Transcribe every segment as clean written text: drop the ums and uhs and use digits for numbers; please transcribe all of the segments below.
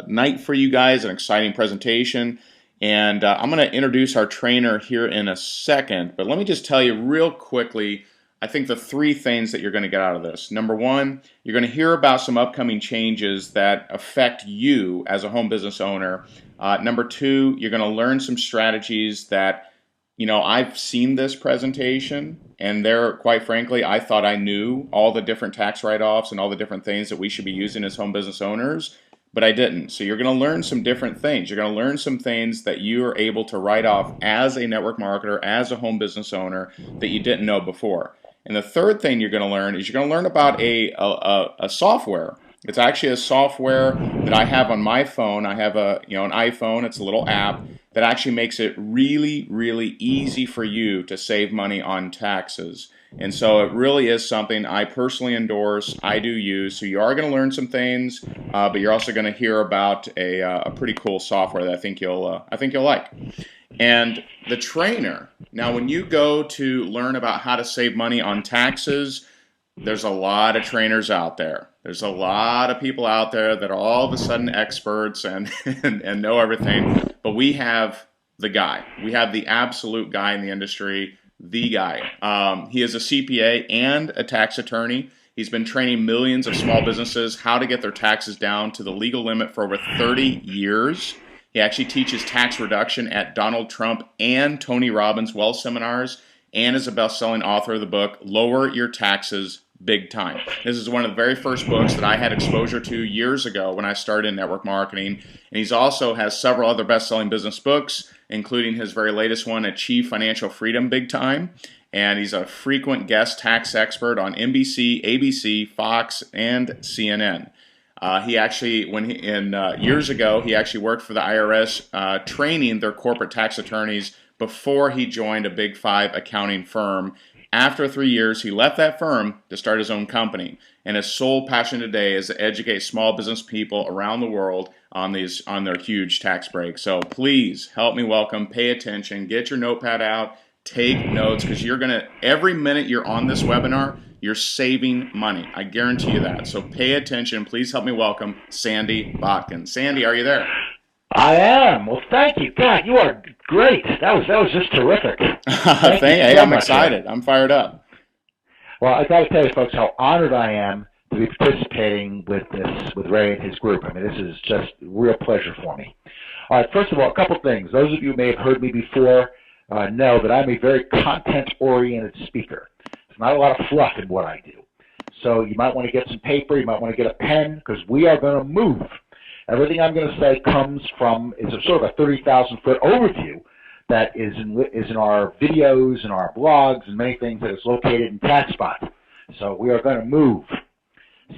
night for you guys, an exciting presentation. And I'm going to introduce our trainer here in a second, but let me just tell you real quickly, I think the three things that you're going to get out of this. Number one, you're going to hear about some upcoming changes that affect you as a home business owner. Number two, you're going to learn some strategies that, I've seen this presentation, and there, quite frankly, I thought I knew all the different tax write-offs and all the different things that we should be using as home business owners, but I didn't. So you're going to learn some different things. You're going to learn some things that you are able to write off as a network marketer, as a home business owner, that you didn't know before. And the third thing you're going to learn is you're going to learn about a software. It's actually a software that I have on my phone. I have an iPhone. It's a little app that actually makes it really, really easy for you to save money on taxes. And so it really is something I personally endorse, I do use. So you are going to learn some things, but you're also going to hear about a pretty cool software that I think you'll like. And the trainer, now when you go to learn about how to save money on taxes, there's a lot of trainers out there. There's a lot of people out there that are all of a sudden experts and know everything. But we have the guy. We have the absolute guy in the industry, the guy. He is a CPA and a tax attorney. He's been training millions of small businesses how to get their taxes down to the legal limit for over 30 years. He actually teaches tax reduction at Donald Trump and Tony Robbins' wealth seminars, and is a best-selling author of the book, Lower Your Taxes Big Time. This is one of the very first books that I had exposure to years ago when I started in network marketing. And he's also has several other best-selling business books, including his very latest one, Achieve Financial Freedom Big Time. And he's a frequent guest tax expert on NBC, ABC, Fox, and CNN. He actually, years ago, he actually worked for the IRS training their corporate tax attorneys before he joined a Big Five accounting firm. After 3 years, he left that firm to start his own company. And his sole passion today is to educate small business people around the world on their huge tax breaks. So please help me welcome, pay attention, get your notepad out, take notes, because every minute you're on this webinar, you're saving money. I guarantee you that. So pay attention. Please help me welcome Sandy Botkin. Sandy, are you there? I am. Well, thank you. God, you are great. That was just terrific. Hey, I'm excited. I'm fired up. Well, I got to tell you, folks, how honored I am to be participating with Ray and his group. I mean, this is just a real pleasure for me. All right, first of all, a couple things. Those of you who may have heard me before know that I'm a very content-oriented speaker. There's not a lot of fluff in what I do. So you might want to get some paper. You might want to get a pen, because we are going to move. Everything I'm going to say is a sort of a 30,000-foot overview that is in our videos and our blogs and many things that is located in TaxSpot. So we are going to move.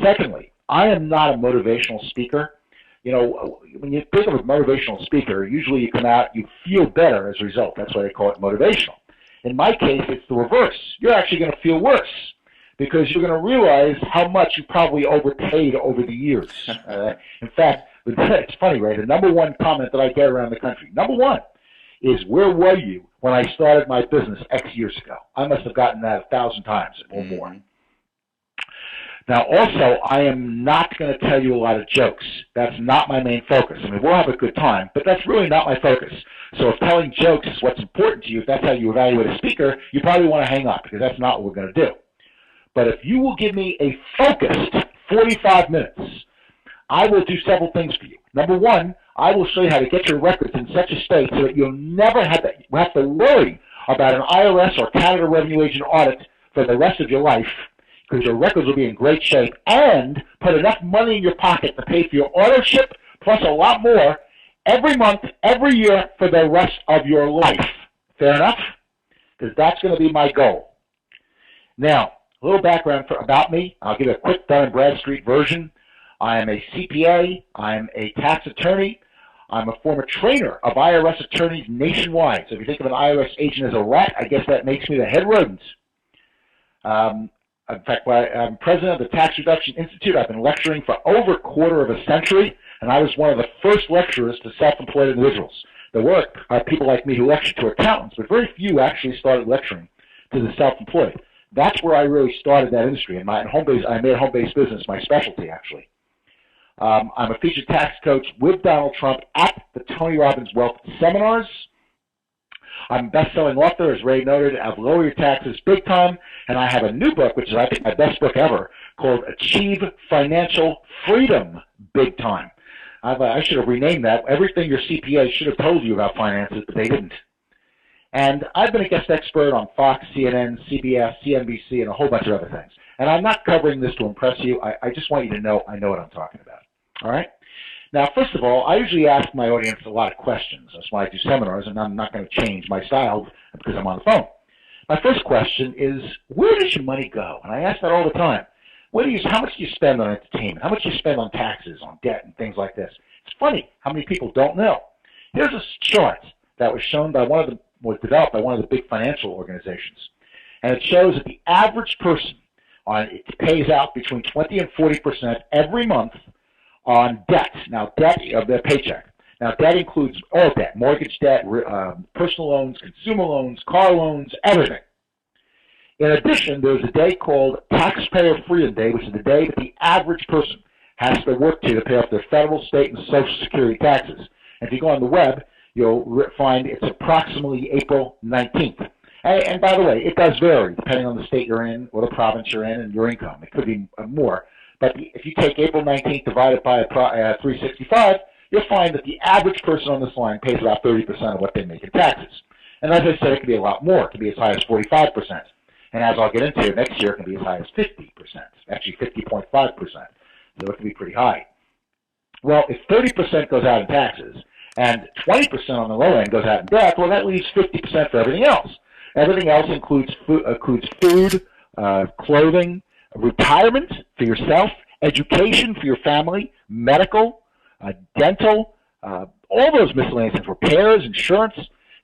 Secondly, I am not a motivational speaker. When you think of a motivational speaker, usually you come out, you feel better as a result. That's why they call it motivational. In my case, it's the reverse. You're actually going to feel worse, because you're going to realize how much you probably overpaid over the years. In fact, it's funny, right? The number one comment that I get around the country, number one, is, where were you when I started my business X years ago? I must have gotten that 1,000 times or more. Now, also, I am not going to tell you a lot of jokes. That's not my main focus. I mean, we'll have a good time, but that's really not my focus. So if telling jokes is what's important to you, if that's how you evaluate a speaker, you probably want to hang up, because that's not what we're going to do. But if you will give me a focused 45 minutes, I will do several things for you. Number one, I will show you how to get your records in such a state so that you'll never have to worry about an IRS or Canada Revenue Agent audit for the rest of your life, because your records will be in great shape, and put enough money in your pocket to pay for your auto-ship, plus a lot more, every month, every year, for the rest of your life. Fair enough? Because that's going to be my goal. Now, a little background about me. I'll give a quick Dun & Bradstreet version. I am a CPA. I'm a tax attorney. I'm a former trainer of IRS attorneys nationwide. So if you think of an IRS agent as a rat, I guess that makes me the head rodent. In fact, I'm president of the Tax Reduction Institute. I've been lecturing for over a quarter of a century, and I was one of the first lecturers to self-employed individuals. There were people like me who lectured to accountants, but very few actually started lecturing to the self-employed. That's where I really started that industry. And I made home-based business my specialty, actually. I'm a featured tax coach with Donald Trump at the Tony Robbins Wealth Seminars. I'm a best-selling author, as Ray noted, of Lower Your Taxes Big Time, and I have a new book, which is, I think, my best book ever, called Achieve Financial Freedom Big Time. I should have renamed that. Everything your CPA should have told you about finances, but they didn't. And I've been a guest expert on Fox, CNN, CBS, CNBC, and a whole bunch of other things. And I'm not covering this to impress you. I just want you to know I know what I'm talking about. All right? Now, first of all, I usually ask my audience a lot of questions. That's why I do seminars, and I'm not going to change my style because I'm on the phone. My first question is, where does your money go? And I ask that all the time. How much do you spend on entertainment? How much do you spend on taxes, on debt, and things like this? It's funny how many people don't know. Here's a chart that was shown by was developed by one of the big financial organizations. And it shows that the average person it pays out between 20 and 40% every month on debt. Now, debt of their paycheck. Now, debt includes all debt, mortgage debt, personal loans, consumer loans, car loans, everything. In addition, there's a day called Taxpayer Freedom Day, which is the day that the average person has to work to pay off their federal, state, and Social Security taxes. And if you go on the web, you'll find it's approximately April 19th. And by the way, it does vary depending on the state you're in or the province you're in and your income. It could be more. But if you take April 19th divided by 365, you'll find that the average person on this line pays about 30% of what they make in taxes. And as I said, it can be a lot more. It can be as high as 45%. And as I'll get into, next year it can be as high as 50%, actually 50.5%. So it can be pretty high. Well, if 30% goes out in taxes and 20% on the low end goes out in debt, well, that leaves 50% for everything else. Everything else includes food, clothing, retirement for yourself, education for your family, medical, dental, all those miscellaneous things, repairs, insurance.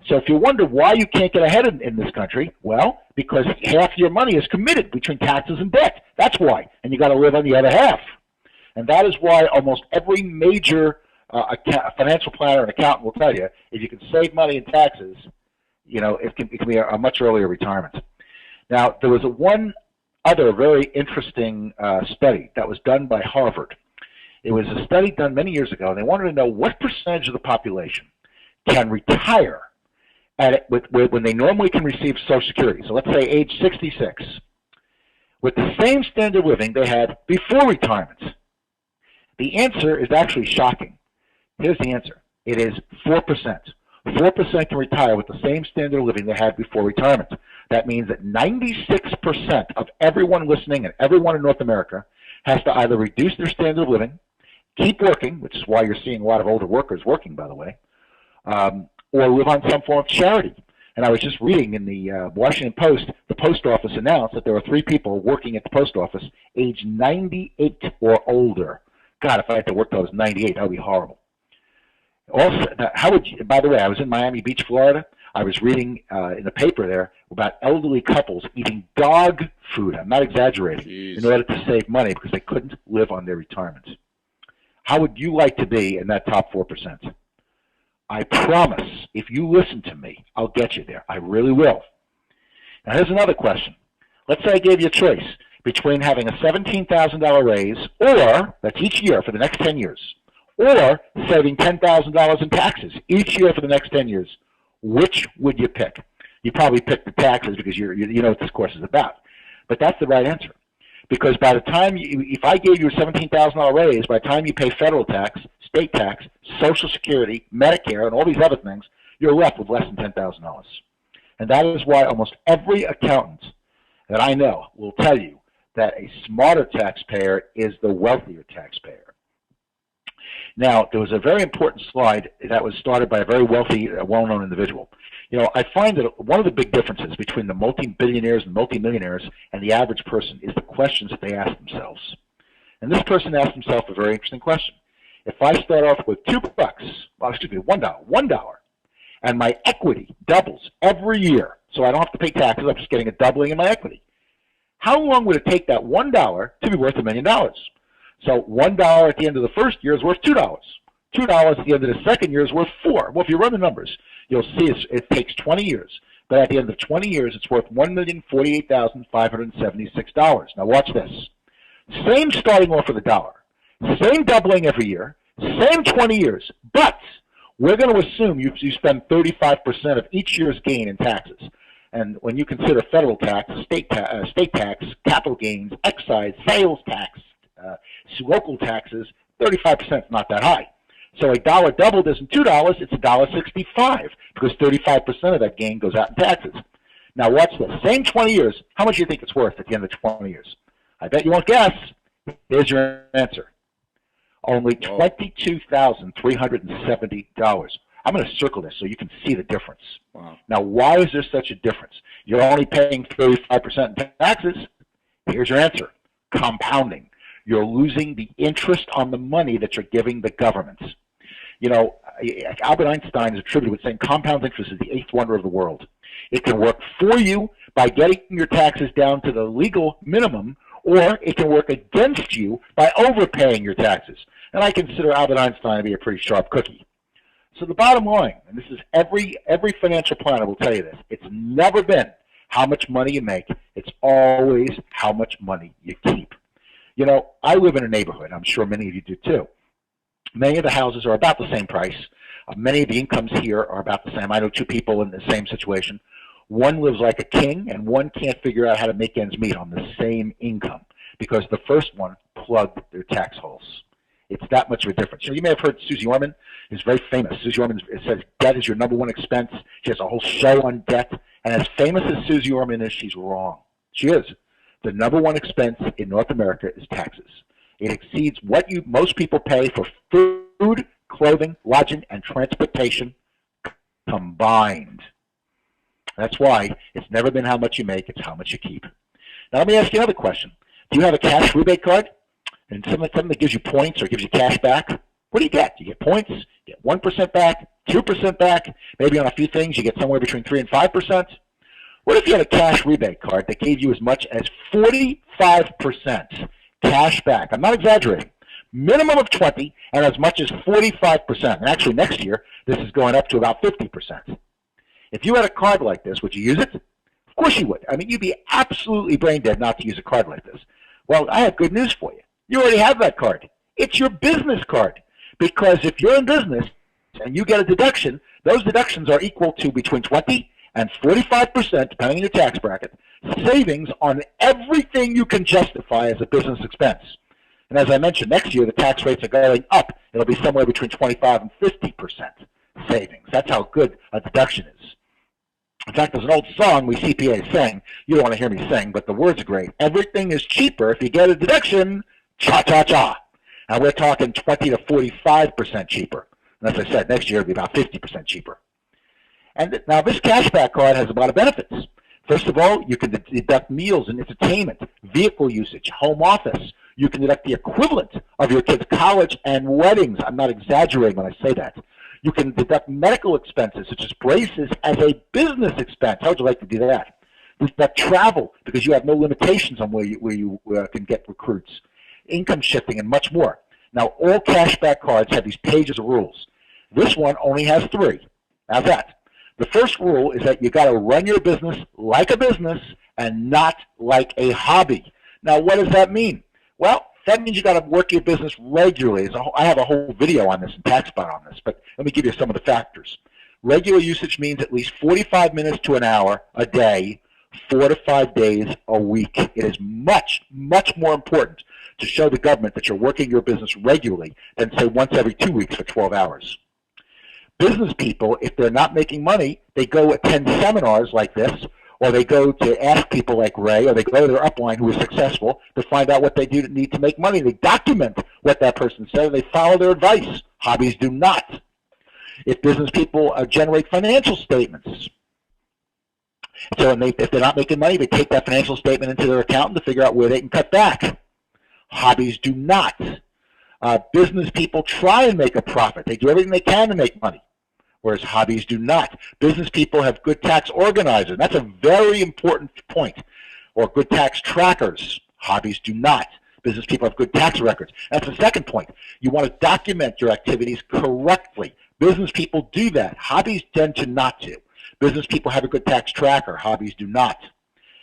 So if you wonder why you can't get ahead in this country, well, because half your money is committed between taxes and debt. That's why. And you got to live on the other half. And that is why almost every major financial planner and accountant will tell you, if you can save money in taxes, it can be a much earlier retirement. Now, there was one other very interesting study that was done by Harvard. It was a study done many years ago, and they wanted to know what percentage of the population can retire when they normally can receive Social Security. So let's say age 66. With the same standard of living they had before retirement. The answer is actually shocking. Here's the answer. It is 4%. 4% can retire with the same standard of living they had before retirement. That means that 96% of everyone listening and everyone in North America has to either reduce their standard of living, keep working, which is why you're seeing a lot of older workers working, by the way, or live on some form of charity. And I was just reading in the Washington Post, the post office announced that there were 3 people working at the post office age 98 or older. God, if I had to work till I was 98, that would be horrible. Also, by the way, I was in Miami Beach, Florida. I was reading in the paper there about elderly couples eating dog food. I'm not exaggerating. Jeez. In order to save money because they couldn't live on their retirement. How would you like to be in that top 4%? I promise, if you listen to me, I'll get you there. I really will. Now, here's another question. Let's say I gave you a choice between having a $17,000 raise, or that's each year for the next 10 years, or saving $10,000 in taxes each year for the next 10 years. Which would you pick? You probably pick the taxes because you know what this course is about. But that's the right answer. Because by the time if I gave you a $17,000 raise, by the time you pay federal tax, state tax, Social Security, Medicare, and all these other things, you're left with less than $10,000. And that is why almost every accountant that I know will tell you that a smarter taxpayer is the wealthier taxpayer. Now, there was a very important slide that was started by a very wealthy, well-known individual. I find that one of the big differences between the multi-billionaires and multi-millionaires and the average person is the questions that they ask themselves. And this person asked himself a very interesting question. If I start off with $1, and my equity doubles every year, so I don't have to pay taxes, I'm just getting a doubling in my equity, how long would it take that $1 to be worth $1 million? So $1 at the end of the first year is worth $2. $2 at the end of the second year is worth $4. Well, if you run the numbers, you'll see it takes 20 years. But at the end of 20 years, it's worth $1,048,576. Now watch this. Same starting off with $1. Same doubling every year, same 20 years, but we're going to assume you spend 35% of each year's gain in taxes. And when you consider federal tax, state tax, capital gains, excise, sales tax, local taxes, 35% is not that high. So a dollar doubled isn't $2, it's $1.65 because 35% of that gain goes out in taxes. Now watch this. Same 20 years, how much do you think it's worth at the end of 20 years? I bet you won't guess. Here's your answer. Only $22,370. I'm going to circle this so you can see the difference. Wow. Now, why is there such a difference? You're only paying 35% in taxes. Here's your answer. Compounding. You're losing the interest on the money that you're giving the government. You know, Albert Einstein is attributed with saying compound interest is the eighth wonder of the world. It can work for you by getting your taxes down to the legal minimum, or it can work against you by overpaying your taxes. And I consider Albert Einstein to be a pretty sharp cookie. So the bottom line, and this is every financial planner will tell you this, it's never been how much money you make, it's always how much money you keep. You know, I live in a neighborhood, I'm sure many of you do too. Many of the houses are about the same price. Many of the incomes here are about the same. I know two people in the same situation. One lives like a king, and one can't figure out how to make ends meet on the same income because the first one plugged their tax holes. It's that much of a difference. You know, you may have heard Susie Orman is very famous. Susie Orman says debt is your number one expense. She has a whole show on debt. And as famous as Susie Orman is, she's wrong. She is. The number one expense in North America is taxes. It exceeds what most people pay for food, clothing, lodging, and transportation combined. That's why it's never been how much you make, it's how much you keep. Now let me ask you another question. Do you have a cash rebate card? And something that gives you points or gives you cash back? What do you get? You get points, you get 1% back, 2% back, maybe on a few things you get somewhere between 3 and 5%. What if you had a cash rebate card that gave you as much as 45% cash back? I'm not exaggerating. Minimum of 20 and as much as 45%. And actually next year, this is going up to about 50%. If you had a card like this, would you use it? Of course you would. I mean, you'd be absolutely brain dead not to use a card like this. Well, I have good news for you. You already have that card. It's your business card. Because if you're in business and you get a deduction, those deductions are equal to between 20 and 45%, depending on your tax bracket, savings on everything you can justify as a business expense. And as I mentioned, next year the tax rates are going up. It'll be somewhere between 25 and 50% savings. That's how good a deduction is. In fact, there's an old song we CPAs sing. You don't want to hear me sing, but the words are great. Everything is cheaper if you get a deduction. Cha-cha-cha. And we're talking 20 to 45% cheaper. And as I said, next year it'll be about 50% cheaper. And now this cashback card has a lot of benefits. First of all, you can deduct meals and entertainment, vehicle usage, home office. You can deduct the equivalent of your kids' college and weddings. I'm not exaggerating when I say that. You can deduct medical expenses, such as braces, as a business expense. How would you like to do that? You deduct travel, because you have no limitations on where you can get recruits. Income shifting, and much more. Now, all cashback cards have these pages of rules. This one only has 3. How's that? The first rule is that you got to run your business like a business and not like a hobby. Now, what does that mean? Well, that means you got to work your business regularly. I have a whole video on this and TaxBot on this, but let me give you some of the factors. Regular usage means at least 45 minutes to an hour a day, 4 to 5 days a week. It is much, much more important to show the government that you're working your business regularly than, say, once every 2 weeks for 12 hours. Business people, if they're not making money, they go attend seminars like this, or they go to ask people like Ray, or they go to their upline who is successful to find out what they do to need to make money. They document what that person said, and they follow their advice. Hobbies do not. If business people generate financial statements, so if they're not making money, they take that financial statement into their accountant to figure out where they can cut back. Hobbies do not. Business people try and make a profit. They do everything they can to make money, whereas hobbies do not. Business people have good tax organizers. That's a very important point. Or good tax trackers. Hobbies do not. Business people have good tax records. That's the second point. You want to document your activities correctly. Business people do that. Hobbies tend to not to. Business people have a good tax tracker. Hobbies do not.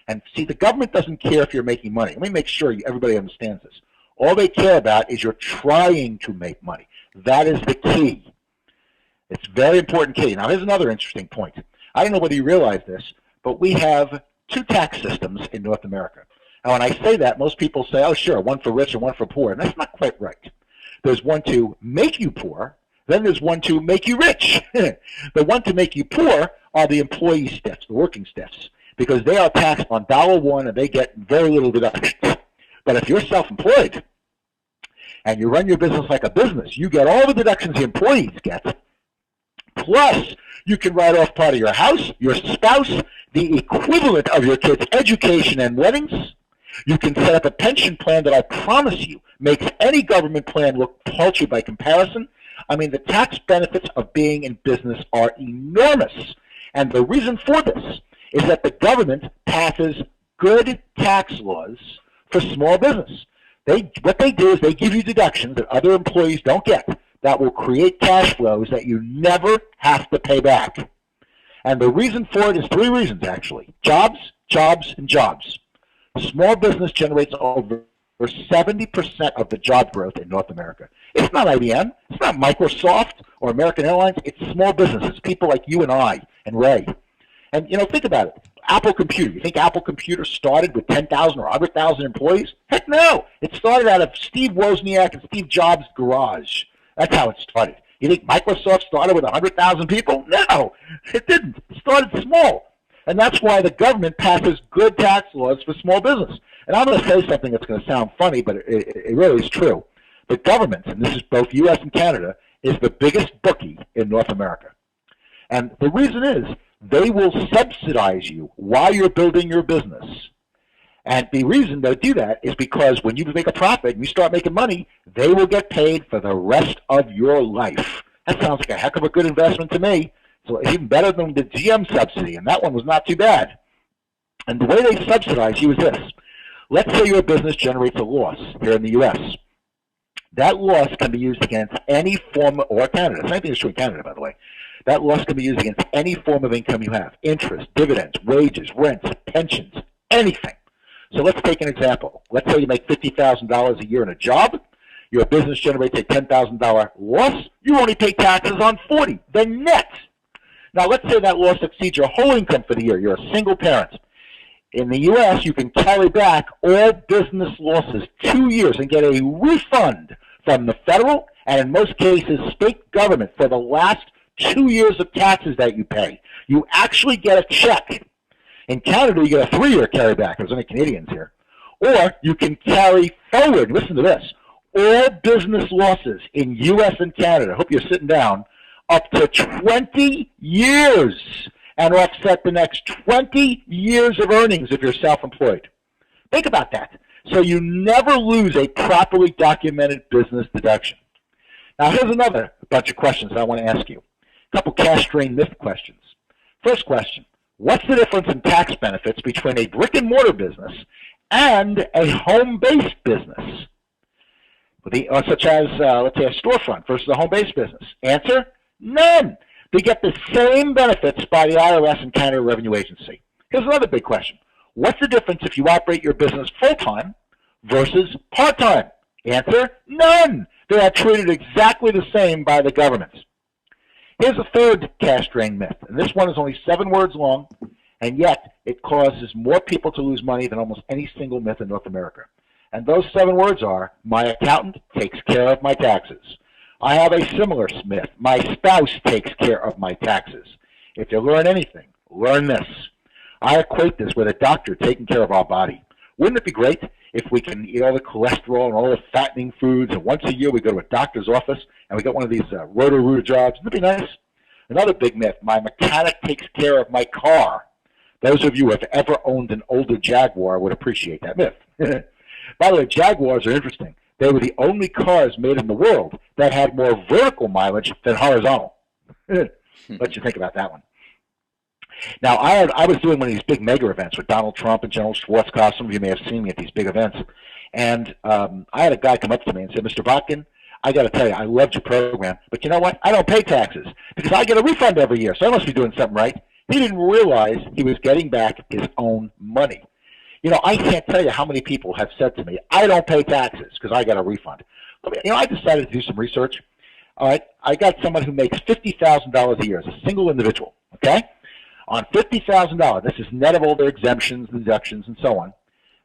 And see, the government doesn't care if you're making money. Let me make sure everybody understands this. All they care about is you're trying to make money. That is the key. It's a very important key. Now, here's another interesting point. I don't know whether you realize this, but we have two tax systems in North America. And when I say that, most people say, oh, sure, one for rich and one for poor. And that's not quite right. There's one to make you poor, then there's one to make you rich. The one to make you poor are the employee staffs, the working staffs, because they are taxed on $1 and they get very little deductions. But if you're self-employed and you run your business like a business, you get all the deductions the employees get, plus you can write off part of your house, your spouse, the equivalent of your kids' education and weddings. You can set up a pension plan that I promise you makes any government plan look paltry by comparison. I mean, the tax benefits of being in business are enormous. And the reason for this is that the government passes good tax laws for small business. What they do is they give you deductions that other employees don't get that will create cash flows that you never have to pay back. And the reason for it is three reasons, actually. Jobs, jobs, and jobs. Small business generates over 70% of the job growth in North America. It's not IBM, it's not Microsoft or American Airlines, it's small businesses, people like you and I and Ray. And think about it. Apple Computer, you think Apple Computer started with 10,000 or 100,000 employees? Heck no! It started out of Steve Wozniak and Steve Jobs' garage. That's how it started. You think Microsoft started with 100,000 people? No, it didn't. It started small. And that's why the government passes good tax laws for small business. And I'm going to say something that's going to sound funny, but it really is true. The government, and this is both U.S. and Canada, is the biggest bookie in North America. And the reason is they will subsidize you while you're building your business. And the reason they do that is because when you make a profit and you start making money, they will get paid for the rest of your life. That sounds like a heck of a good investment to me. So even better than the GM subsidy, and that one was not too bad. And the way they subsidize you is this. Let's say your business generates a loss here in the U.S. That loss can be used against any form, or Canada. Same thing is true in Canada, by the way. That loss can be used against any form of income you have. Interest, dividends, wages, rents, pensions, anything. So let's take an example. Let's say you make $50,000 a year in a job. Your business generates a $10,000 loss. You only pay taxes on $40,000, the net. Now, let's say that loss exceeds your whole income for the year. You're a single parent. In the U.S., you can carry back all business losses 2 years and get a refund from the federal and, in most cases, state government for the last 2 years of taxes that you pay. You actually get a check. In Canada, you get a 3-year carryback. There's only Canadians here. Or you can carry forward, listen to this, all business losses in U.S. and Canada, I hope you're sitting down, up to 20 years and offset the next 20 years of earnings if you're self-employed. Think about that. So you never lose a properly documented business deduction. Now here's another bunch of questions I want to ask you. A couple cash drain myth questions. First question, what's the difference in tax benefits between a brick and mortar business and a home-based business? Such as, let's say, a storefront versus a home-based business. Answer, none. They get the same benefits by the IRS and Canada Revenue Agency. Here's another big question. What's the difference if you operate your business full-time versus part-time? Answer, none. They are treated exactly the same by the government. Here's a third cash drain myth, and this one is only 7 words long, and yet it causes more people to lose money than almost any single myth in North America. And those 7 words are, my accountant takes care of my taxes. I have a similar myth. My spouse takes care of my taxes. If you learn anything, learn this. I equate this with a doctor taking care of our body. Wouldn't it be great if we can eat all the cholesterol and all the fattening foods, and once a year we go to a doctor's office and we get one of these Roto-Rooter jobs? Wouldn't it be nice? Another big myth, my mechanic takes care of my car. Those of you who have ever owned an older Jaguar would appreciate that myth. By the way, Jaguars are interesting. They were the only cars made in the world that had more vertical mileage than horizontal. Let you think about that one. Now, I was doing one of these big mega events with Donald Trump and General Schwarzkopf. Some of you may have seen me at these big events. And I had a guy come up to me and say, Mr. Botkin, I got to tell you, I loved your program, but you know what? I don't pay taxes because I get a refund every year, so I must be doing something right. He didn't realize he was getting back his own money. I can't tell you how many people have said to me, I don't pay taxes because I got a refund. I decided to do some research. All right, I got someone who makes $50,000 a year as a single individual, okay? On $50,000, this is net of all their exemptions, deductions, and so on,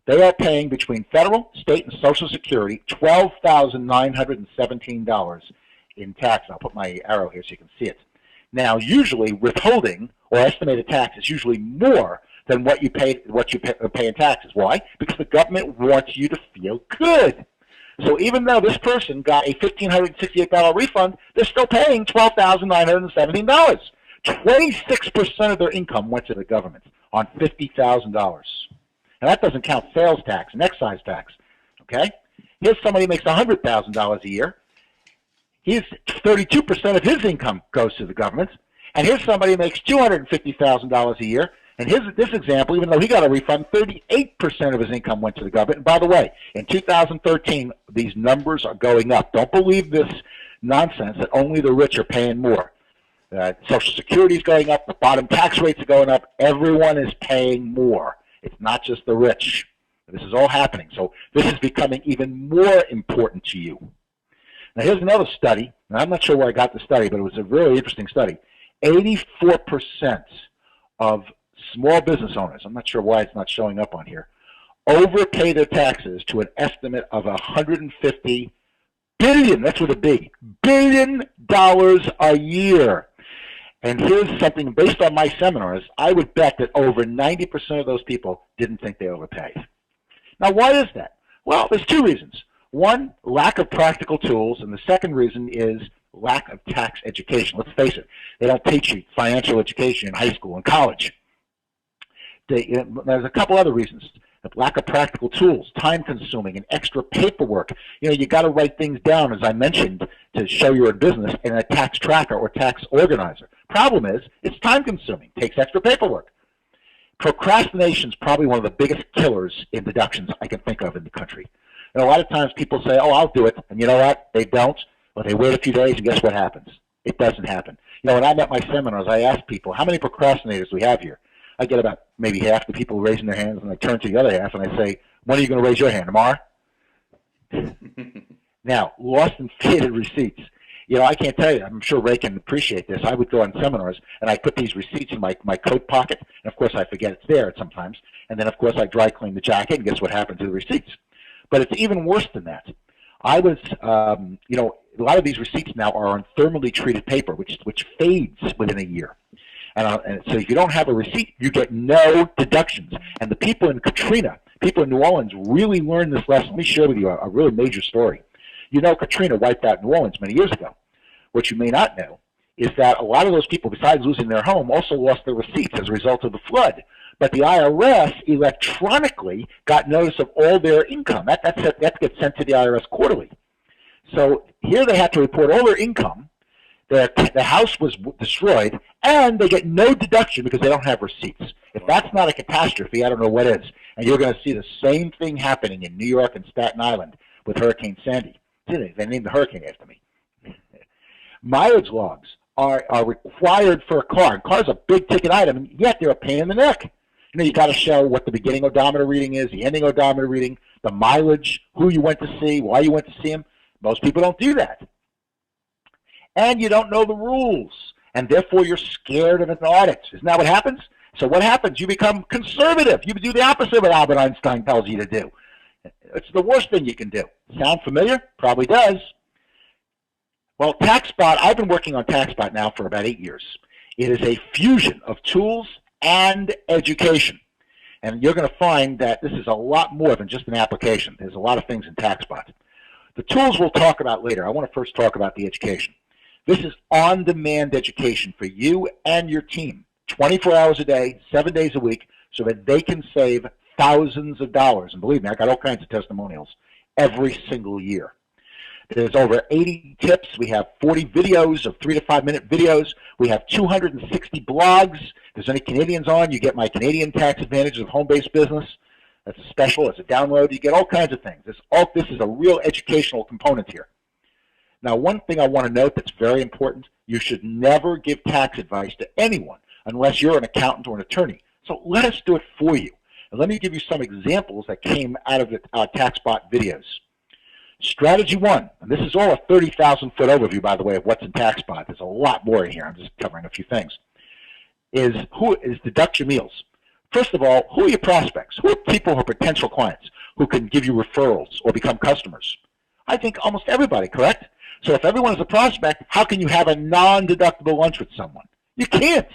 they are paying between federal, state, and Social Security $12,917 in tax. I'll put my arrow here so you can see it. Now, usually withholding or estimated tax is usually more than what you pay in taxes. Why? Because the government wants you to feel good. So even though this person got a $1,568 refund, they're still paying $12,917. 26% of their income went to the government on $50,000. And that doesn't count sales tax and excise tax. Okay? Here's somebody who makes $100,000 a year. 32% of his income goes to the government. And here's somebody who makes $250,000 a year. And this example, even though he got a refund, 38% of his income went to the government. And by the way, in 2013, these numbers are going up. Don't believe this nonsense that only the rich are paying more. Social Security is going up. The bottom tax rates are going up. Everyone is paying more. It's not just the rich. This is all happening. So this is becoming even more important to you. Now here's another study. And I'm not sure where I got the study, but it was a really interesting study. 84% of small business owners, I'm not sure why it's not showing up on here, overpay their taxes to an estimate of $150 billion, that's with a B, $billion a year. And here's something, based on my seminars, I would bet that over 90% of those people didn't think they overpaid. Now, why is that? Well, there's two reasons. One, lack of practical tools, and the second reason is lack of tax education. Let's face it, they don't teach you financial education in high school and college. There's a couple other reasons. Lack of practical tools, time-consuming, and extra paperwork. You got to write things down, as I mentioned, to show you're in business in a tax tracker or tax organizer. Problem is, it's time-consuming, takes extra paperwork. Procrastination is probably one of the biggest killers in deductions I can think of in the country. And a lot of times people say, oh, I'll do it, and you know what? They don't, or they wait a few days, and guess what happens? It doesn't happen. When I'm at my seminars, I ask people, how many procrastinators do we have here? I get about maybe half the people raising their hands, and I turn to the other half, and I say, when are you going to raise your hand? Tomorrow? Now, lost and faded receipts. I can't tell you. I'm sure Ray can appreciate this. I would go on seminars, and I put these receipts in my coat pocket, and of course I forget it's there sometimes. And then, of course, I dry clean the jacket, and guess what happened to the receipts? But it's even worse than that. I was, a lot of these receipts now are on thermally treated paper, which fades within a year. And so if you don't have a receipt, you get no deductions. And the people in Katrina, people in New Orleans really learned this lesson. Let me share with you a really major story. Katrina wiped out New Orleans many years ago. What you may not know is that a lot of those people, besides losing their home, also lost their receipts as a result of the flood. But the IRS electronically got notice of all their income. That gets sent to the IRS quarterly. So here they have to report all their income. The house was destroyed, and they get no deduction because they don't have receipts. If that's not a catastrophe, I don't know what is. And you're going to see the same thing happening in New York and Staten Island with Hurricane Sandy. They named the hurricane after me. Mileage logs are required for a car. And car's a big-ticket item, and yet they're a pain in the neck. You got to show what the beginning odometer reading is, the ending odometer reading, the mileage, who you went to see, why you went to see him. Most people don't do that. And you don't know the rules, and therefore you're scared of an audit. Isn't that what happens? So what happens? You become conservative. You do the opposite of what Albert Einstein tells you to do. It's the worst thing you can do. Sound familiar? Probably does. Well, TaxBot, I've been working on TaxBot now for about 8 years. It is a fusion of tools and education. And you're going to find that this is a lot more than just an application. There's a lot of things in TaxBot. The tools we'll talk about later. I want to first talk about the education. This is on-demand education for you and your team, 24 hours a day, 7 days a week, so that they can save thousands of dollars. And believe me, I got all kinds of testimonials every single year. There's over 80 tips. We have 40 videos of 3 to 5 minute videos. We have 260 blogs. If there's any Canadians on, you get my Canadian Tax Advantages of Home-Based Business. That's a special. It's a download. You get all kinds of things. This is a real educational component here. Now, one thing I want to note that's very important, you should never give tax advice to anyone unless you're an accountant or an attorney. So let us do it for you. And let me give you some examples that came out of the TaxBot videos. Strategy one, and this is all a 30,000-foot overview, by the way, of what's in TaxBot. There's a lot more in here. I'm just covering a few things. Is deduct your meals. First of all, who are your prospects? Who are people who are potential clients who can give you referrals or become customers? I think almost everybody, correct? So if everyone is a prospect, how can you have a non-deductible lunch with someone? You can't.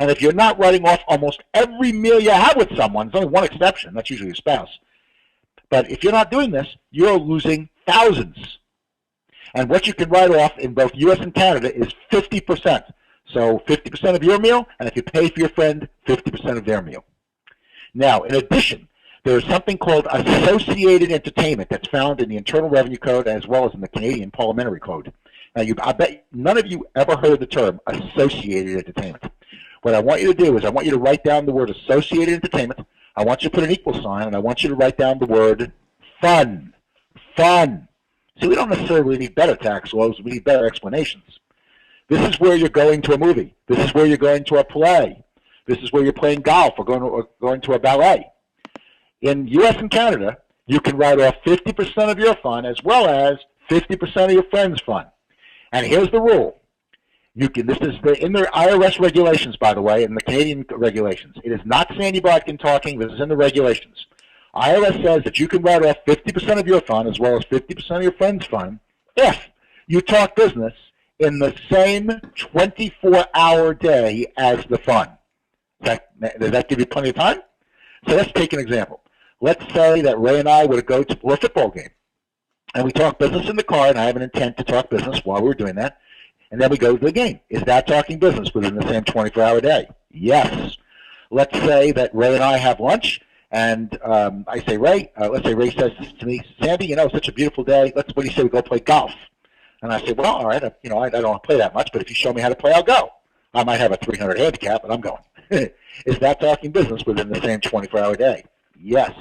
And if you're not writing off almost every meal you have with someone, there's only one exception, that's usually your spouse. But if you're not doing this, you're losing thousands. And what you can write off in both U.S. and Canada is 50%. So 50% of your meal, and if you pay for your friend, 50% of their meal. Now, in addition, there is something called associated entertainment that's found in the Internal Revenue Code as well as in the Canadian Parliamentary Code. Now, I bet none of you ever heard the term associated entertainment. What I want you to do is I want you to write down the word associated entertainment. I want you to put an equal sign, and I want you to write down the word fun. Fun. See, we don't necessarily need better tax laws. We need better explanations. This is where you're going to a movie. This is where you're going to a play. This is where you're playing golf or going to a ballet. In U.S. and Canada, you can write off 50% of your fun as well as 50% of your friend's fun. And here's the rule. This is in the IRS regulations, by the way, in the Canadian regulations. It is not Sandy Botkin talking. This is in the regulations. IRS says that you can write off 50% of your fun as well as 50% of your friend's fun if you talk business in the same 24-hour day as the fun. Does that give you plenty of time? So let's take an example. Let's say that Ray and I were to go to a football game, and we talk business in the car, and I have an intent to talk business while we're doing that, and then we go to the game. Is that talking business within the same 24-hour day? Yes. Let's say that Ray and I have lunch, and I say, Ray, let's say Ray says to me, Sandy, you know, it's such a beautiful day. What do you say we go play golf? And I say, well, all right, I don't want to play that much, but if you show me how to play, I'll go. I might have a 300 handicap, but I'm going. Is that talking business within the same 24-hour day? Yes.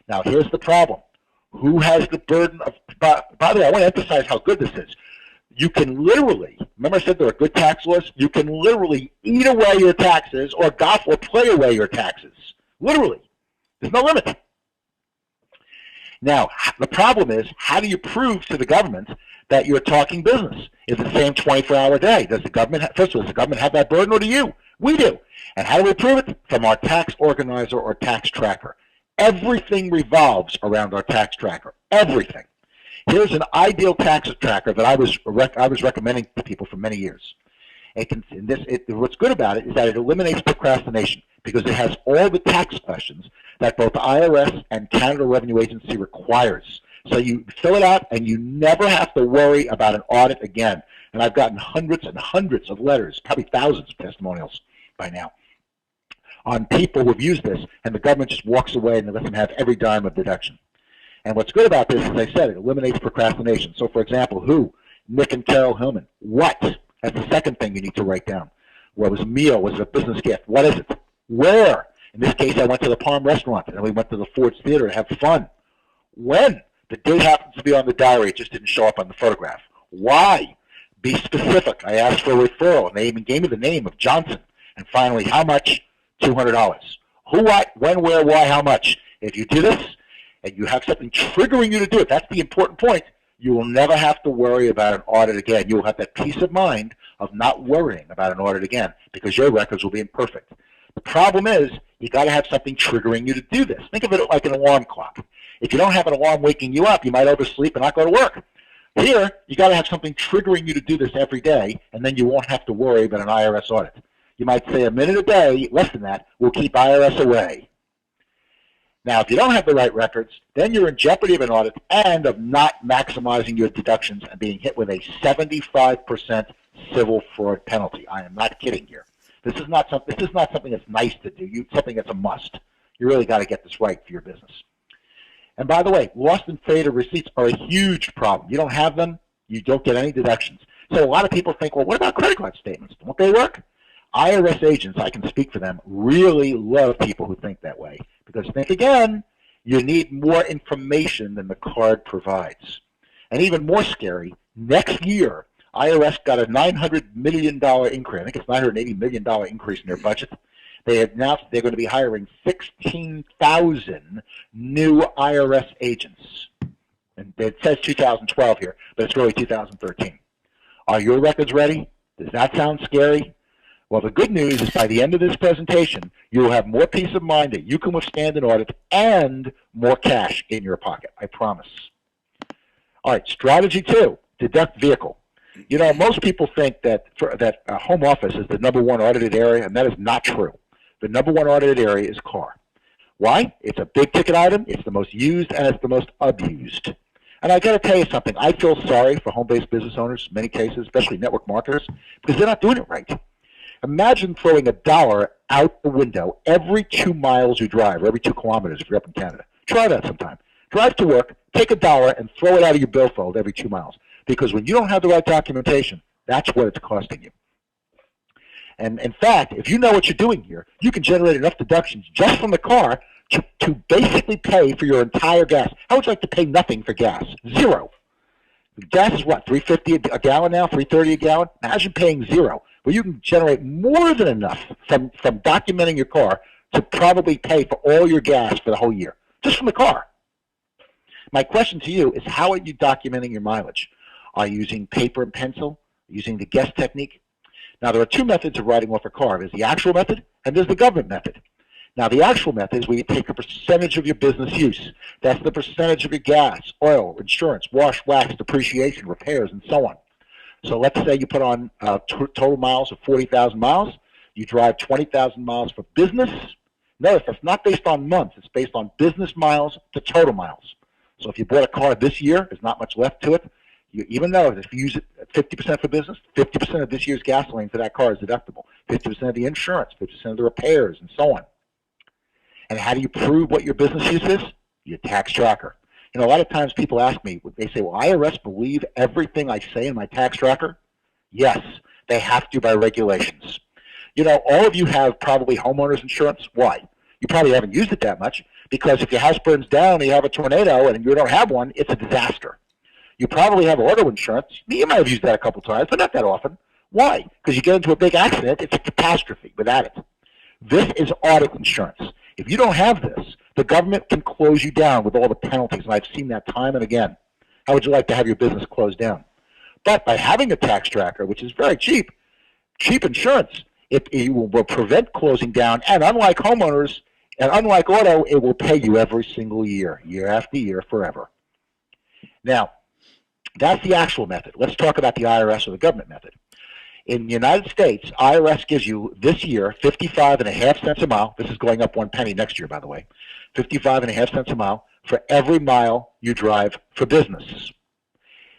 Now, here's the problem. Who has the burden of, by the way, I want to emphasize how good this is. You can literally, remember I said there are good tax laws? You can literally eat away your taxes or golf or play away your taxes. Literally. There's no limit. Now, the problem is, how do you prove to the government that you're talking business in the same 24-hour day? Does the government, first of all, does the government have that burden, or do you? We do. And how do we prove it? From our tax organizer or tax tracker. Everything revolves around our tax tracker. Everything. Here's an ideal tax tracker that I was recommending to people for many years. What's good about it is that it eliminates procrastination because it has all the tax questions that both the IRS and Canada Revenue Agency requires. So you fill it out and you never have to worry about an audit again. And I've gotten hundreds and hundreds of letters, probably thousands of testimonials by now, on people who have used this, and the government just walks away and lets them have every dime of deduction. And what's good about this, as I said, it eliminates procrastination. So, for example, who? Nick and Carol Hillman. What? That's the second thing you need to write down. Well, was a meal? Was it a business gift? What is it? Where? In this case, I went to the Palm Restaurant, and then we went to the Ford's Theater to have fun. When? The date happens to be on the diary. It just didn't show up on the photograph. Why? Be specific. I asked for a referral, and they even gave me the name of Johnson. And finally, how much? $200. Who, what, when, where, why, how much? If you do this, and you have something triggering you to do it, that's the important point, you will never have to worry about an audit again. You will have that peace of mind of not worrying about an audit again because your records will be imperfect. The problem is you got to have something triggering you to do this. Think of it like an alarm clock. If you don't have an alarm waking you up, you might oversleep and not go to work. Here, you got to have something triggering you to do this every day, and then you won't have to worry about an IRS audit. You might say a minute a day, less than that, will keep IRS away. Now, if you don't have the right records, then you're in jeopardy of an audit and of not maximizing your deductions and being hit with a 75% civil fraud penalty. I am not kidding here. This is not something that's nice to do. It's something that's a must. You really got to get this right for your business. And by the way, lost and faded receipts are a huge problem. You don't have them, you don't get any deductions. So a lot of people think, well, what about credit card statements? Don't they work? IRS agents, I can speak for them, really love people who think that way. Because think again, you need more information than the card provides. And even more scary, next year, IRS got a $900 million increase. I think it's $980 million increase in their budget. they announced they're going to be hiring 16,000 new IRS agents. And it says 2012 here, but it's really 2013. Are your records ready? Does that sound scary? Well, the good news is by the end of this presentation, you will have more peace of mind that you can withstand an audit and more cash in your pocket. I promise. All right, strategy 2, deduct vehicle. You know, most people think that home office is the #1 audited area, and that is not true. The #1 audited area is car. Why? It's a big ticket item, it's the most used, and it's the most abused. And I got to tell you something, I feel sorry for home-based business owners in many cases, especially network marketers, because they're not doing it right. Imagine throwing $1 out the window every 2 miles you drive, or every 2 kilometers if you're up in Canada. Try that sometime. Drive to work, take $1 and throw it out of your billfold every 2 miles. Because when you don't have the right documentation, that's what it's costing you. And in fact, if you know what you're doing here, you can generate enough deductions just from the car to basically pay for your entire gas. How would you like to pay nothing for gas? Zero. Gas is what, $3.50 a gallon now, $3.30 a gallon? Imagine paying zero. Well, you can generate more than enough from documenting your car to probably pay for all your gas for the whole year, just from the car. My question to you is, how are you documenting your mileage? Are you using paper and pencil, using the guess technique? Now, there are 2 methods of writing off a car. There's the actual method, and there's the government method. Now, the actual method is where you take a percentage of your business use. That's the percentage of your gas, oil, insurance, wash, wax, depreciation, repairs, and so on. So let's say you put on total miles of 40,000 miles. You drive 20,000 miles for business. Notice that's not based on months. It's based on business miles to total miles. So if you bought a car this year, there's not much left to it. You even know that if you use it at 50% for business, 50% of this year's gasoline for that car is deductible. 50% of the insurance, 50% of the repairs, and so on. And how do you prove what your business use is? Your tax tracker. You know, a lot of times people ask me, they say, will IRS believe everything I say in my tax tracker? Yes, they have to by regulations. You know, all of you have probably homeowners insurance. Why? You probably haven't used it that much, because if your house burns down and you have a tornado and you don't have one, it's a disaster. You probably have auto insurance. You might have used that a couple times, but not that often. Why? Because you get into a big accident, it's a catastrophe without it. This is audit insurance. If you don't have this, the government can close you down with all the penalties, and I've seen that time and again. How would you like to have your business closed down? But by having a tax tracker, which is very cheap insurance, it will prevent closing down, and unlike homeowners, and unlike auto, it will pay you every single year, year after year, forever. Now, that's the actual method. Let's talk about the IRS or the government method. In the United States, IRS gives you this year 55.5 cents a mile. This is going up 1 penny next year, by the way. 55.5 cents a mile for every mile you drive for business.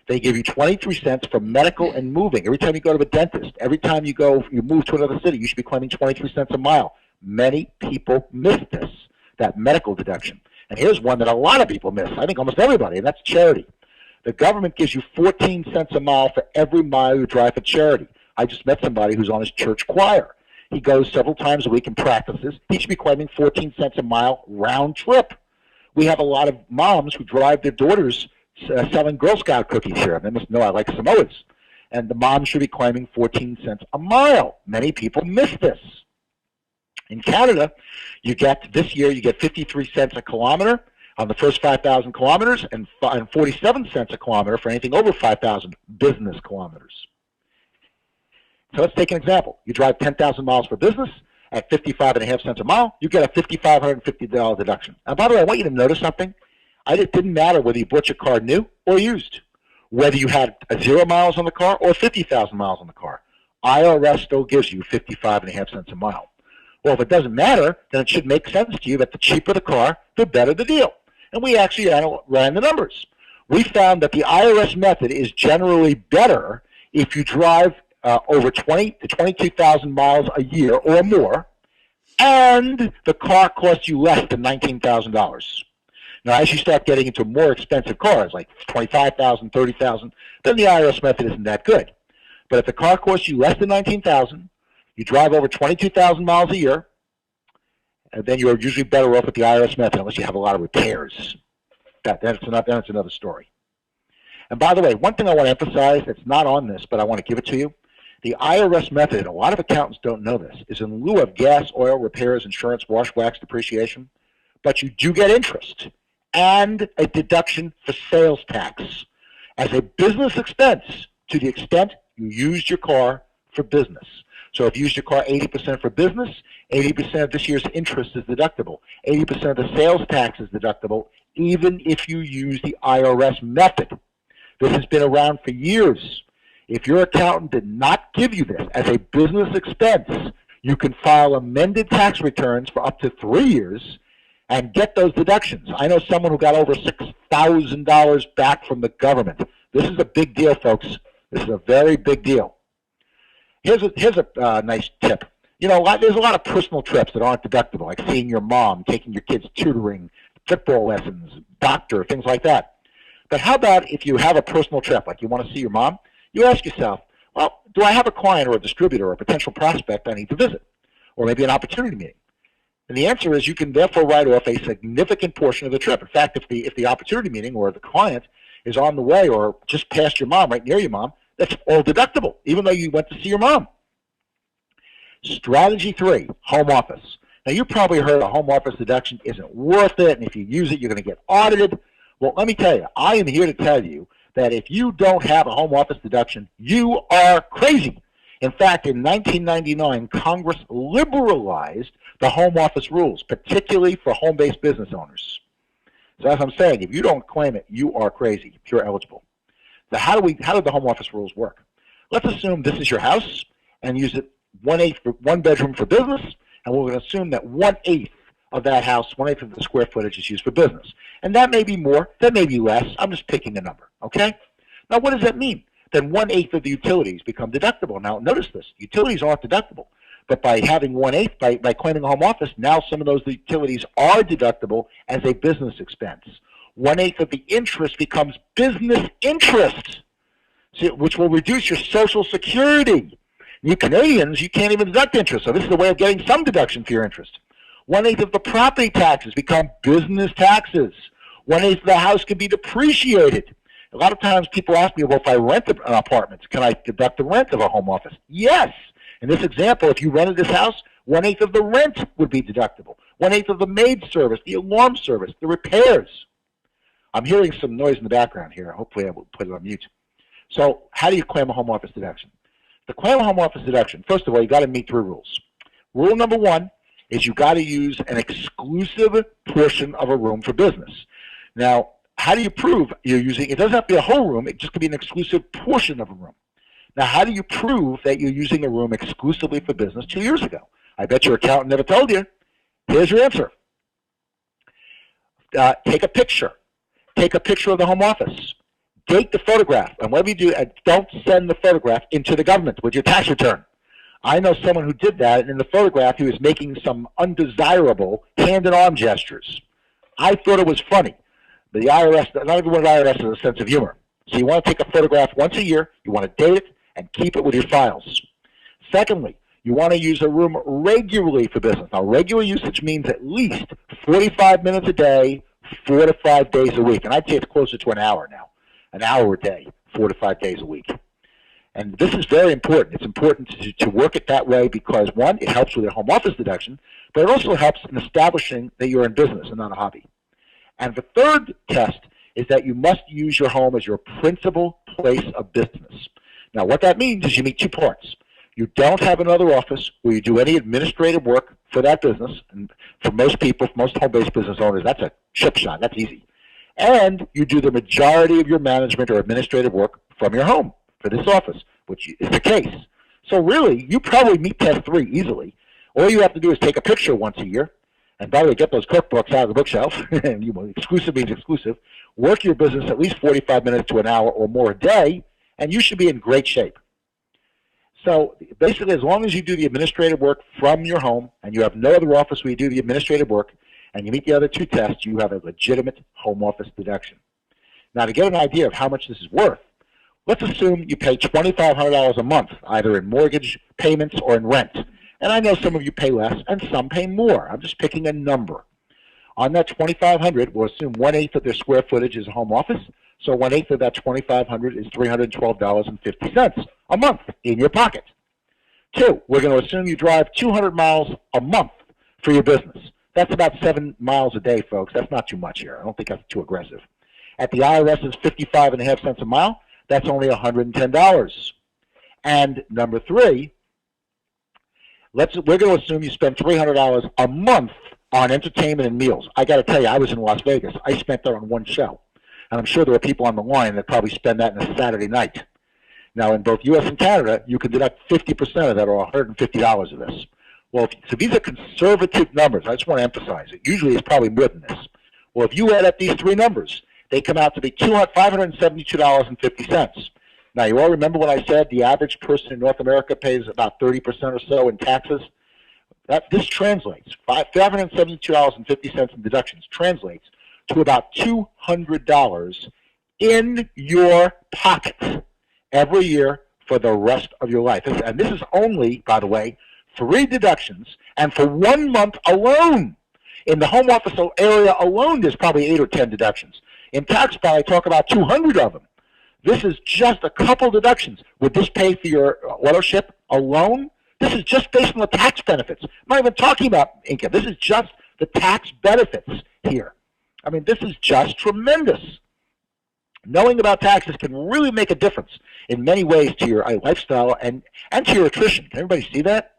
They give you 23 cents for medical and moving. Every time you go to a dentist, every time you move to another city, you should be claiming 23 cents a mile. Many people miss this, that medical deduction. And here's one that a lot of people miss, I think almost everybody, and that's charity. The government gives you 14 cents a mile for every mile you drive for charity. I just met somebody who's on his church choir. He goes several times a week and practices. He should be claiming 14 cents a mile round trip. We have a lot of moms who drive their daughters selling Girl Scout cookies here. They must know I like Samoas. And the mom should be claiming 14 cents a mile. Many people miss this. In Canada, this year you get 53 cents a kilometer on the first 5,000 kilometers and 47 cents a kilometer for anything over 5,000 business kilometers. So let's take an example. You drive 10,000 miles for business at 55.5 cents a mile, you get a $5,550 deduction. And by the way, I want you to notice something. It didn't matter whether you bought your car new or used, whether you had 0 miles on the car or 50,000 miles on the car. IRS still gives you 55.5 cents a mile. Well, if it doesn't matter, then it should make sense to you that the cheaper the car, the better the deal. And we actually ran the numbers. We found that the IRS method is generally better if you drive over 20 to 22,000 miles a year or more, and the car costs you less than $19,000. Now, as you start getting into more expensive cars, like $25,000, $30,000, then the IRS method isn't that good. But if the car costs you less than $19,000, you drive over 22,000 miles a year, and then you're usually better off with the IRS method unless you have a lot of repairs. That's another story. And by the way, one thing I want to emphasize that's not on this, but I want to give it to you, The IRS method, and a lot of accountants don't know this, is in lieu of gas, oil, repairs, insurance, wash, wax, depreciation, but you do get interest and a deduction for sales tax as a business expense to the extent you used your car for business. So if you used your car 80% for business, 80% of this year's interest is deductible. 80% of the sales tax is deductible, even if you use the IRS method. This has been around for years. If your accountant did not give you this as a business expense, you can file amended tax returns for up to 3 years and get those deductions. I know someone who got over $6,000 back from the government. This is a big deal, folks. This is a very big deal. Here's a nice tip. You know, there's a lot of personal trips that aren't deductible, like seeing your mom, taking your kids tutoring, football lessons, doctor, things like that. But how about if you have a personal trip, like you want to see your mom, you ask yourself, well, do I have a client or a distributor or a potential prospect I need to visit? Or maybe an opportunity meeting? And the answer is you can therefore write off a significant portion of the trip. In fact, if the opportunity meeting or the client is on the way or just past your mom, right near your mom, that's all deductible, even though you went to see your mom. Strategy 3, home office. Now, you probably heard a home office deduction isn't worth it, and if you use it, you're going to get audited. Well, let me tell you, I am here to tell you that if you don't have a home office deduction, you are crazy. In fact, in 1999, Congress liberalized the home office rules, particularly for home-based business owners. So as I'm saying, if you don't claim it, you are crazy if you're eligible. So how do the home office rules work? Let's assume this is your house and use it 1/8 for one bedroom for business, and we're going to assume that 1/8 of that house, 1/8 of the square footage is used for business. And that may be more, that may be less. I'm just picking a number, okay? Now, what does that mean? Then 1/8 of the utilities become deductible. Now, notice this. Utilities aren't deductible. But by having 1/8, by claiming a home office, now some of those utilities are deductible as a business expense. 1/8 of the interest becomes business interest, which will reduce your Social Security. You Canadians, you can't even deduct interest, so this is a way of getting some deduction for your interest. 1/8 of the property taxes become business taxes. 1/8 of the house can be depreciated. A lot of times people ask me, well, if I rent an apartment, can I deduct the rent of a home office? Yes. In this example, if you rented this house, 1/8 of the rent would be deductible. 1/8 of the maid service, the alarm service, the repairs. I'm hearing some noise in the background here. Hopefully I will put it on mute. So how do you claim a home office deduction? To claim a home office deduction, first of all, you got to meet 3 rules. Rule number 1 is you got to use an exclusive portion of a room for business. Now, how do you prove you're using, it doesn't have to be a whole room, it just could be an exclusive portion of a room. Now, how do you prove that you're using a room exclusively for business 2 years ago? I bet your accountant never told you. Here's your answer. Take a picture. Take a picture of the home office. Date the photograph. And whatever you do, don't send the photograph into the government with your tax return. I know someone who did that, and in the photograph, he was making some undesirable hand and arm gestures. I thought it was funny. But the IRS, not everyone at the IRS has a sense of humor. So you want to take a photograph once a year, you want to date it, and keep it with your files. Secondly, you want to use a room regularly for business. Now, regular usage means at least 45 minutes a day, 4 to 5 days a week. And I'd say it's closer to an hour now. An hour a day, 4 to 5 days a week. And this is very important. It's important to work it that way because, 1, it helps with a home office deduction, but it also helps in establishing that you're in business and not a hobby. And the third test is that you must use your home as your principal place of business. Now, what that means is you meet 2 parts. You don't have another office where you do any administrative work for that business. And for most people, for most home-based business owners, that's a chip shot. That's easy. And you do the majority of your management or administrative work from your home for this office, which is the case. So really, you probably meet test 3 easily. All you have to do is take a picture once a year. And by the way, get those cookbooks out of the bookshelf. And exclusive means exclusive. Work your business at least 45 minutes to an hour or more a day, and you should be in great shape. So basically, as long as you do the administrative work from your home and you have no other office where you do the administrative work and you meet the other 2 tests, you have a legitimate home office deduction. Now, to get an idea of how much this is worth, let's assume you pay $2,500 a month, either in mortgage payments or in rent. And I know some of you pay less and some pay more. I'm just picking a number. On that $2,500, we'll assume 1/8 of their square footage is a home office, So 1/8 of that $2,500 is $312.50 a month in your pocket. 2, we're going to assume you drive 200 miles a month for your business. That's about 7 miles a day, folks. That's not too much here. I don't think that's too aggressive. At the IRS's 55.5 cents a mile, that's only $110. And number 3, we're going to assume you spend $300 a month on entertainment and meals. I got to tell you, I was in Las Vegas. I spent that on one show. And I'm sure there are people on the line that probably spend that in a Saturday night. Now, in both U.S. and Canada, you can deduct 50% of that, or $150 of this. Well, so these are conservative numbers. I just want to emphasize it. Usually it's probably more than this. Well, if you add up these 3 numbers, they come out to be $572.50. Now, you all remember when I said the average person in North America pays about 30% or so in taxes? This translates, $572.50 in deductions translates to about $200 in your pocket every year for the rest of your life. And this is only, by the way, 3 deductions, and for 1 month alone. In the home office area alone, there's probably 8 or 10 deductions. In TaxPal, I talk about 200 of them. This is just a couple deductions. Would this pay for your auto ship alone? This is just based on the tax benefits. I'm not even talking about income. This is just the tax benefits here. I mean, this is just tremendous. Knowing about taxes can really make a difference in many ways to your lifestyle and to your attrition. Can everybody see that?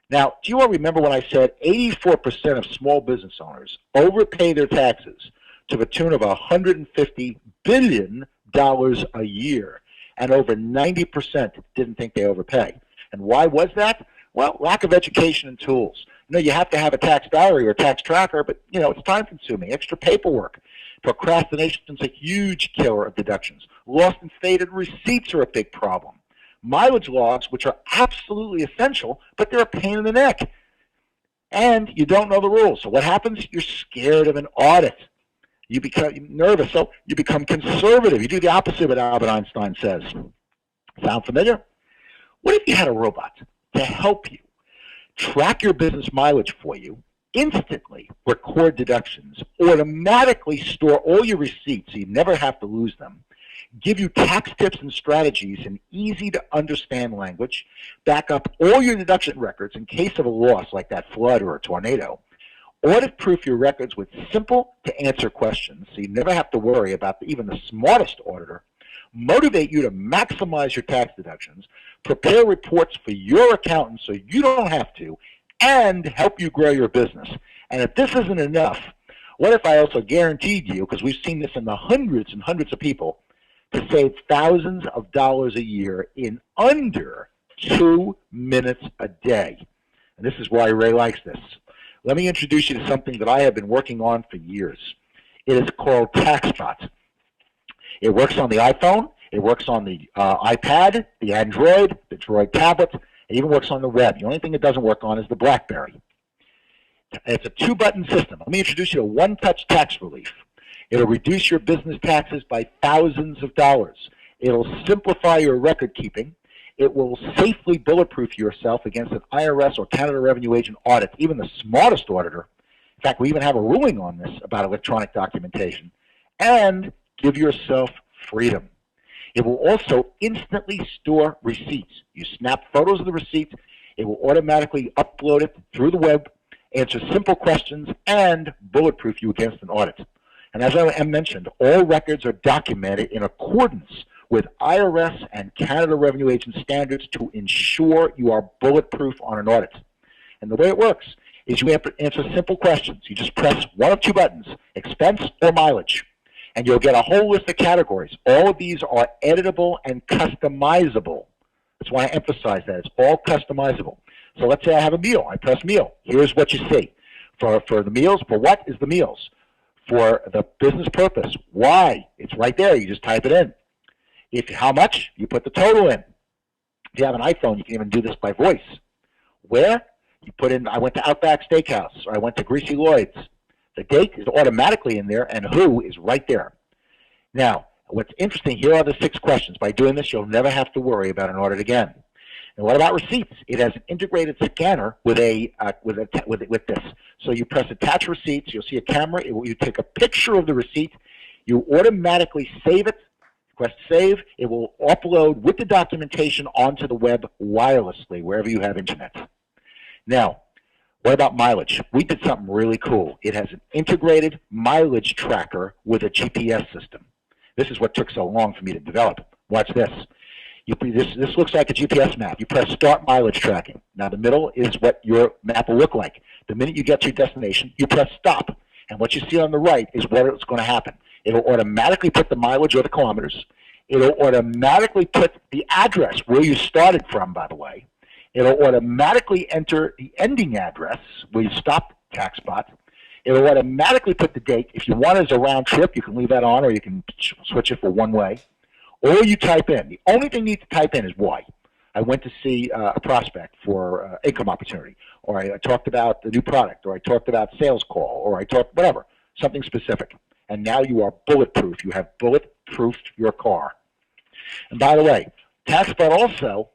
Now, do you all remember when I said 84% of small business owners overpay their taxes to the tune of $150 billion a year, and over 90% didn't think they overpay? And why was that? Well, lack of education and tools. You know, you have to have a tax diary or a tax tracker, but, you know, it's time-consuming, extra paperwork. Procrastination is a huge killer of deductions. Lost and faded receipts are a big problem. Mileage logs, which are absolutely essential, but they're a pain in the neck. And you don't know the rules. So what happens? You're scared of an audit. You become nervous, so you become conservative. You do the opposite of what Albert Einstein says. Sound familiar? What if you had a robot to help you track your business mileage for you, instantly record deductions, automatically store all your receipts so you never have to lose them, give you tax tips and strategies in easy-to-understand language, back up all your deduction records in case of a loss like that flood or a tornado, audit-proof your records with simple-to-answer questions so you never have to worry about even the smartest auditor, motivate you to maximize your tax deductions, prepare reports for your accountant so you don't have to, and help you grow your business. And if this isn't enough, what if I also guaranteed you, because we've seen this in the hundreds and hundreds of people, to save thousands of dollars a year in under 2 minutes a day? And this is why Ray likes this. Let me introduce you to something that I have been working on for years. It is called TaxBot. It works on the iPhone, it works on the iPad, the Android, the Droid tablet, it even works on the web. The only thing it doesn't work on is the BlackBerry. It's a 2-button system. Let me introduce you to one-touch tax relief. It'll reduce your business taxes by thousands of dollars. It'll simplify your record keeping. It will safely bulletproof yourself against an IRS or Canada Revenue Agent audit, even the smartest auditor. In fact, we even have a ruling on this about electronic documentation. And give yourself freedom. It will also instantly store receipts. You snap photos of the receipts, it will automatically upload it through the web, answer simple questions, and bulletproof you against an audit. And as I mentioned, all records are documented in accordance with IRS and Canada Revenue Agent standards to ensure you are bulletproof on an audit. And the way it works is you answer simple questions. You just press one of 2 buttons, expense or mileage, and you'll get a whole list of categories. All of these are editable and customizable. That's why I emphasize that. It's all customizable. So let's say I have a meal. I press meal. Here's what you see. For the meals, for what is the meals? For the business purpose. Why? It's right there. You just type it in. How much? You put the total in. If you have an iPhone, you can even do this by voice. Where? You put in, I went to Outback Steakhouse, or I went to Greasy Lloyd's. The date is automatically in there, and who is right there. Now, what's interesting, here are the 6 questions. By doing this, you'll never have to worry about an audit again. And what about receipts? It has an integrated scanner with this. So you press attach receipts, you'll see a camera, you take a picture of the receipt, You automatically save it, request save. It will upload with the documentation onto the web wirelessly wherever you have internet. Now, what about mileage? We did something really cool. It has an integrated mileage tracker with a GPS system. This is what took so long for me to develop. Watch this. This looks like a GPS map. You press Start Mileage Tracking. Now, the middle is what your map will look like. The minute you get to your destination, you press Stop. And what you see on the right is what's going to happen. It'll automatically put the mileage or the kilometers. It'll automatically put the address where you started from, by the way. It'll automatically enter the ending address where you stopped TaxBot. It'll automatically put the date. If you want it as a round trip, you can leave that on, or you can switch it for one way. Or you type in. The only thing you need to type in is why. I went to see a prospect for income opportunity, or I talked about the new product, or I talked about sales call, or I talked whatever, something specific. And now you are bulletproof. You have bulletproofed your car. And by the way, TaxBot also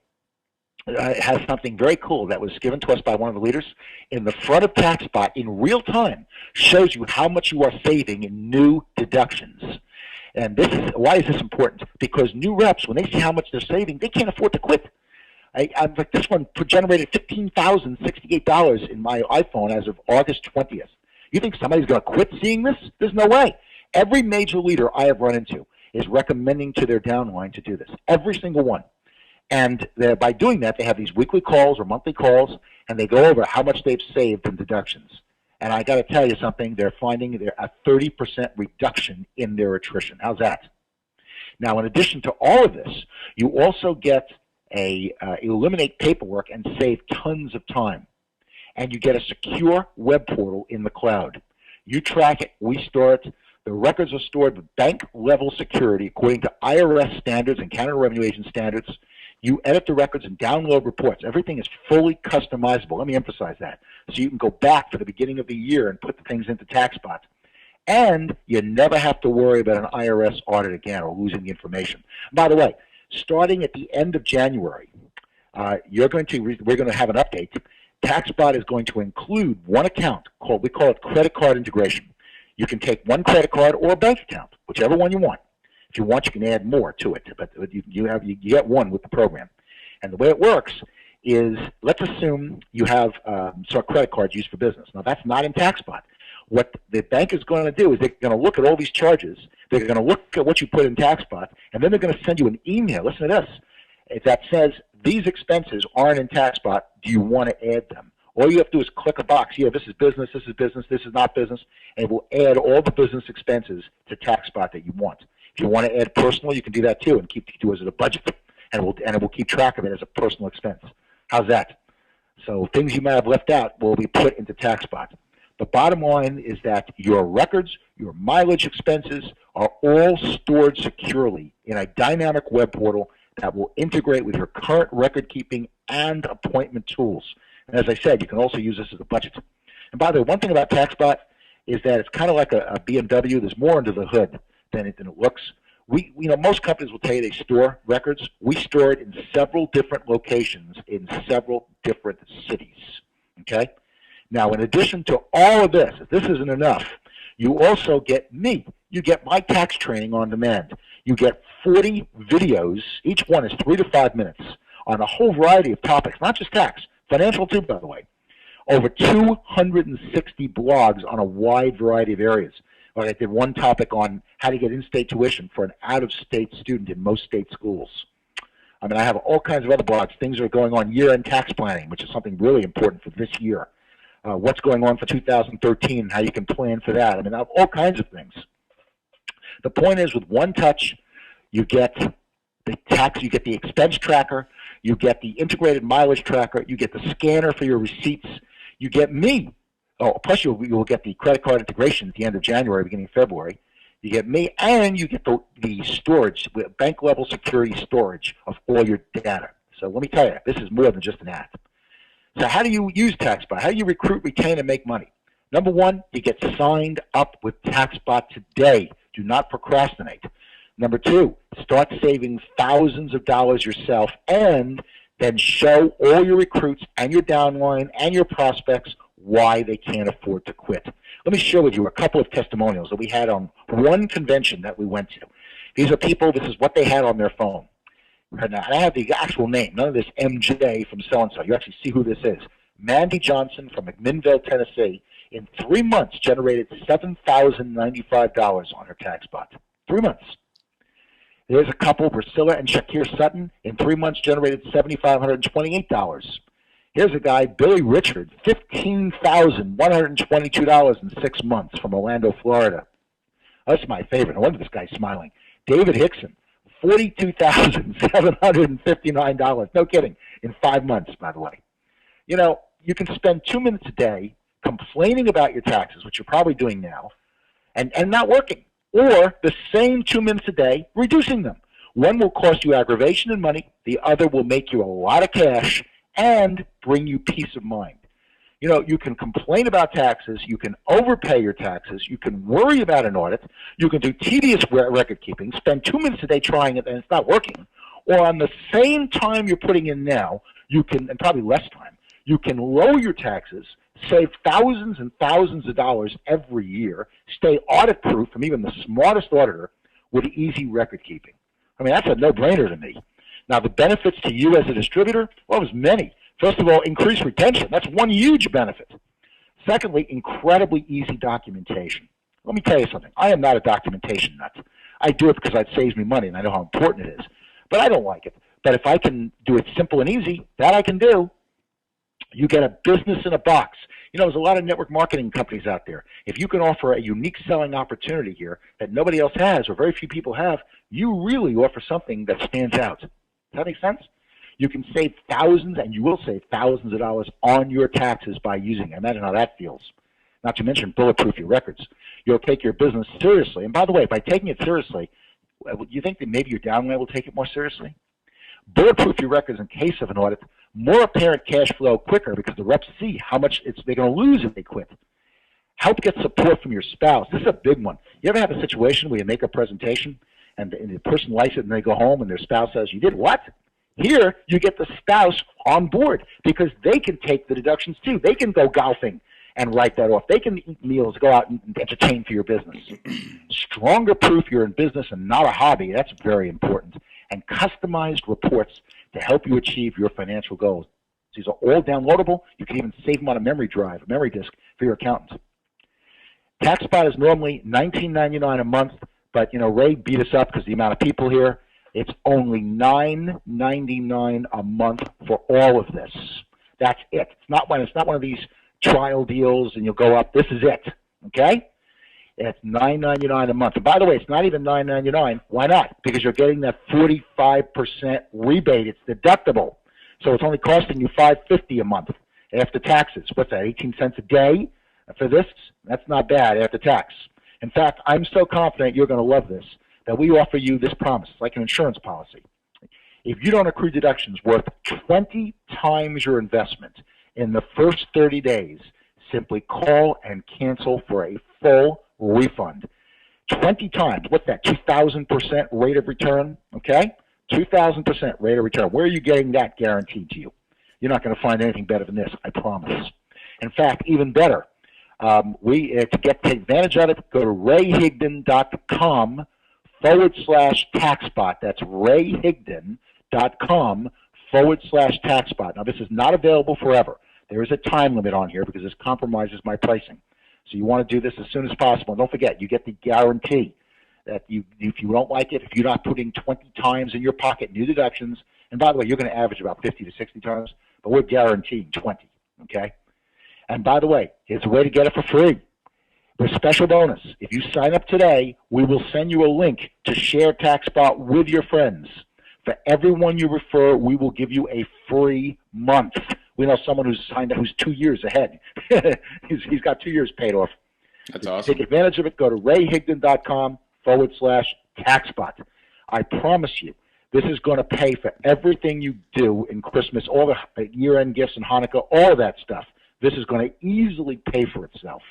has something very cool that was given to us by one of the leaders. In the front of TaxBot, in real time, shows you how much you are saving in new deductions. And why is this important? Because new reps, when they see how much they're saving, they can't afford to quit. Like this one generated $15,068 in my iPhone as of August 20th. You think somebody's going to quit seeing this? There's no way. Every major leader I have run into is recommending to their downline to do this. Every single one. And by doing that, they have these weekly calls or monthly calls, and they go over how much they've saved in deductions. And I got to tell you something, they're finding a 30% reduction in their attrition. How's that? Now, in addition to all of this, you also get eliminate paperwork and save tons of time. And you get a secure web portal in the cloud. You track it, we store it. The records are stored with bank-level security according to IRS standards and Canada Revenue Agency standards. You edit the records and download reports. Everything is fully customizable. Let me emphasize that. So you can go back to the beginning of the year and put the things into TaxBot. And you never have to worry about an IRS audit again or losing the information. By the way, starting at the end of January, we're going to have an update. TaxBot is going to include one account we call it credit card integration. You can take one credit card or a bank account, whichever one you want. If you want, you can add more to it, but you get one with the program. And the way it works is, let's assume you have credit cards used for business. Now, that's not in TaxBot. What the bank is going to do is they're going to look at all these charges. They're going to look at what you put in TaxBot, and then they're going to send you an email. Listen to this. That says, these expenses aren't in TaxBot. Do you want to add them? All you have to do is click a box. Yeah, this is business, this is not business, and it will add all the business expenses to TaxBot that you want. If you want to add personal, you can do that too, and do it as a budget, and it will keep track of it as a personal expense. How's that? So things you might have left out will be put into TaxBot. The bottom line is that your records, your mileage expenses are all stored securely in a dynamic web portal that will integrate with your current record keeping and appointment tools. And as I said, you can also use this as a budget. And by the way, one thing about TaxBot is that it's kind of like a BMW. There's more under the hood than it looks. Most companies will tell you they store records. We store it in several different locations in several different cities. Okay? Now, in addition to all of this, if this isn't enough, you also get me. You get my tax training on demand. You get 40 videos. Each one is 3 to 5 minutes on a whole variety of topics, not just tax, financial too, by the way. Over 260 blogs on a wide variety of areas. Like I did one topic on how to get in-state tuition for an out-of-state student in most state schools. I mean, I have all kinds of other blogs. Things are going on year-end tax planning, which is something really important for this year. What's going on for 2013 and how you can plan for that. I mean, I have all kinds of things. The point is, with one touch, you get the tax, you get the expense tracker, you get the integrated mileage tracker, you get the scanner for your receipts, you get me. Oh, plus you will get the credit card integration at the end of January, beginning of February. You get me, and you get the storage, bank-level security storage of all your data. So let me tell you, this is more than just an app. So how do you use TaxBot? How do you recruit, retain, and make money? Number one, you get signed up with TaxBot today. Do not procrastinate. Number two, start saving thousands of dollars yourself, and then show all your recruits and your downline and your prospects why they can't afford to quit. Let me share with you a couple of testimonials that we had on one convention that we went to. These are people, this is what they had on their phone. And I have the actual name, none of this MJ from so-and-so. You actually see who this is. Mandy Johnson from McMinnville, Tennessee, in 3 months generated $7,095 on her tax bot. 3 months. There's a couple, Priscilla and Shakir Sutton, in 3 months generated $7,528. Here's a guy, Billy Richard, $15,122 in 6 months from Orlando, Florida. That's my favorite. No wonder this guy's smiling. David Hickson, $42,759. No kidding. In 5 months, by the way. You know, you can spend 2 minutes a day complaining about your taxes, which you're probably doing now, and not working. Or the same 2 minutes a day, reducing them. One will cost you aggravation and money. The other will make you a lot of cash and bring you peace of mind. You know, you can complain about taxes, you can overpay your taxes, you can worry about an audit, you can do tedious record keeping, spend 2 minutes a day trying it and it's not working, or on the same time you're putting in now, you can, and probably less time, you can lower your taxes, save thousands and thousands of dollars every year, stay audit proof from even the smartest auditor with easy record keeping. I mean, that's a no-brainer to me. Now, the benefits to you as a distributor, well, there's many. First of all, increased retention. That's one huge benefit. Secondly, incredibly easy documentation. Let me tell you something. I am not a documentation nut. I do it because it saves me money, and I know how important it is. But I don't like it. But if I can do it simple and easy, that I can do. You get a business in a box. You know, there's a lot of network marketing companies out there. If you can offer a unique selling opportunity here that nobody else has or very few people have, you really offer something that stands out. Does that make sense? You can save thousands, and you will save thousands of dollars on your taxes by using it. Imagine how that feels. Not to mention bulletproof your records. You'll take your business seriously. And by the way, by taking it seriously, you think that maybe your downline will take it more seriously? Bulletproof your records in case of an audit. More apparent cash flow quicker because the reps see how much they're going to lose if they quit. Help get support from your spouse. This is a big one. You ever have a situation where you make a presentation and the person likes it and they go home and their spouse says, "You did what?" Here, you get the spouse on board because they can take the deductions too. They can go golfing and write that off. They can eat meals, go out and entertain for your business. Stronger proof you're in business and not a hobby. That's very important. And customized reports to help you achieve your financial goals. These are all downloadable. You can even save them on a memory drive, a memory disk for your accountant. TaxSpot is normally $19.99 a month, but you know Ray beat us up because the amount of people here. It's only $9.99 a month for all of this. That's it. It's not one of these trial deals and you'll go up. This is it. Okay? It's $9.99 a month. And by the way, it's not even $9.99. Why not? Because you're getting that 45% rebate. It's deductible. So it's only costing you $5.50 a month after taxes. What's that, 18 cents a day for this? That's not bad after tax. In fact, I'm so confident you're going to love this that we offer you this promise, like an insurance policy. If you don't accrue deductions worth 20 times your investment in the first 30 days, simply call and cancel for a full refund. 20 times. What's that? 2,000% rate of return? Okay? 2,000% rate of return. Where are you getting that guaranteed to you? You're not going to find anything better than this, I promise. In fact, even better. To take advantage of it, go to rayhigdon.com/taxbot. That's rayhigdon.com/taxbot. Now, this is not available forever. There is a time limit on here because this compromises my pricing. So you want to do this as soon as possible. And don't forget, you get the guarantee that if you don't like it, if you're not putting 20 times in your pocket new deductions, and by the way, you're going to average about 50 to 60 times, but we're guaranteeing 20, okay? And by the way, here's a way to get it for free. With a special bonus. If you sign up today, we will send you a link to share TaxSpot with your friends. For everyone you refer, we will give you a free month. We know someone who's signed up who's 2 years ahead. he's got 2 years paid off. That's awesome. Take advantage of it. Go to rayhigdon.com/taxbot. I promise you, this is going to pay for everything you do in Christmas, all the year-end gifts and Hanukkah, all of that stuff. This is going to easily pay for itself.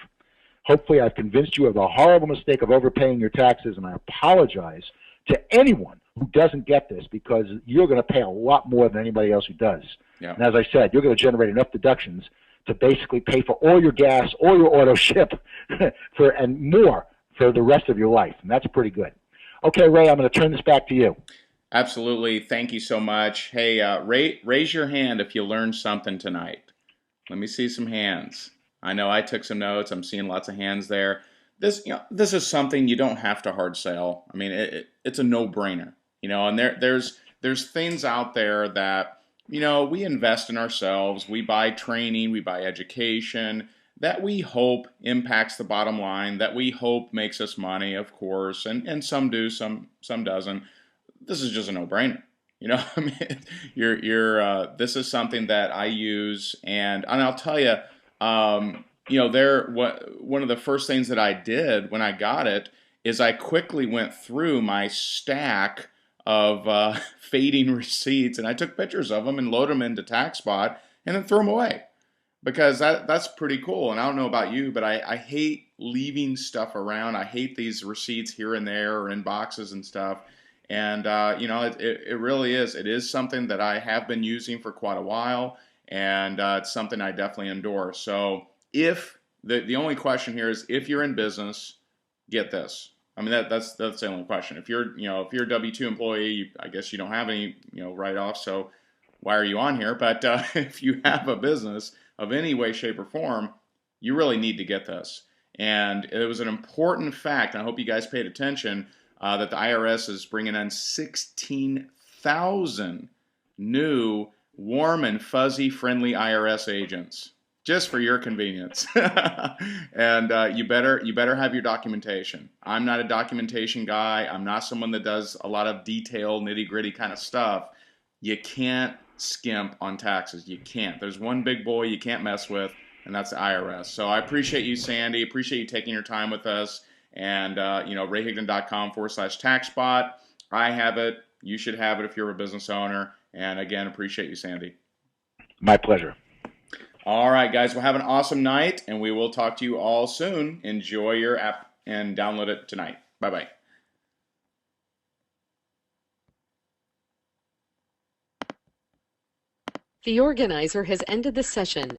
Hopefully I've convinced you of the horrible mistake of overpaying your taxes, and I apologize to anyone who doesn't get this because you're going to pay a lot more than anybody else who does. Yeah. And as I said, you're going to generate enough deductions to basically pay for all your gas, all your auto ship, and more for the rest of your life. And that's pretty good. Okay, Ray, I'm going to turn this back to you. Absolutely. Thank you so much. Hey, raise your hand if you learned something tonight. Let me see some hands. I know I took some notes. I'm seeing lots of hands there. This is something you don't have to hard sell. I mean, it's a no-brainer. And there's things out there that, we invest in ourselves. We buy training, we buy education that we hope impacts the bottom line, that we hope makes us money, of course, and some do, some doesn't. This is just a no-brainer. I mean, this is something that I use, and I'll tell you, one of the first things that I did when I got it is I quickly went through my stack of fading receipts, and I took pictures of them and loaded them into TaxBot, and then threw them away because that's pretty cool. And I don't know about you, but I hate leaving stuff around. I hate these receipts here and there or in boxes and stuff. And it really is. It is something that I have been using for quite a while, and it's something I definitely endorse. So if the only question here is if you're in business, get this. I mean that's the only question. If you're a W-2 employee, I guess you don't have any write-offs. So why are you on here? But if you have a business of any way, shape, or form, you really need to get this. And it was an important fact, and I hope you guys paid attention, that the IRS is bringing in 16,000 new, warm and fuzzy, friendly IRS agents, just for your convenience. And you better have your documentation. I'm not a documentation guy. I'm not someone that does a lot of detail, nitty-gritty kind of stuff. You can't skimp on taxes. You can't. There's one big boy you can't mess with, and that's the IRS. So I appreciate you, Sandy. Appreciate you taking your time with us. And, rayhigdon.com/TaxBot. I have it. You should have it if you're a business owner. And again, appreciate you, Sandy. My pleasure. All right, guys. Well, have an awesome night, and we will talk to you all soon. Enjoy your app and download it tonight. Bye-bye. The organizer has ended the session.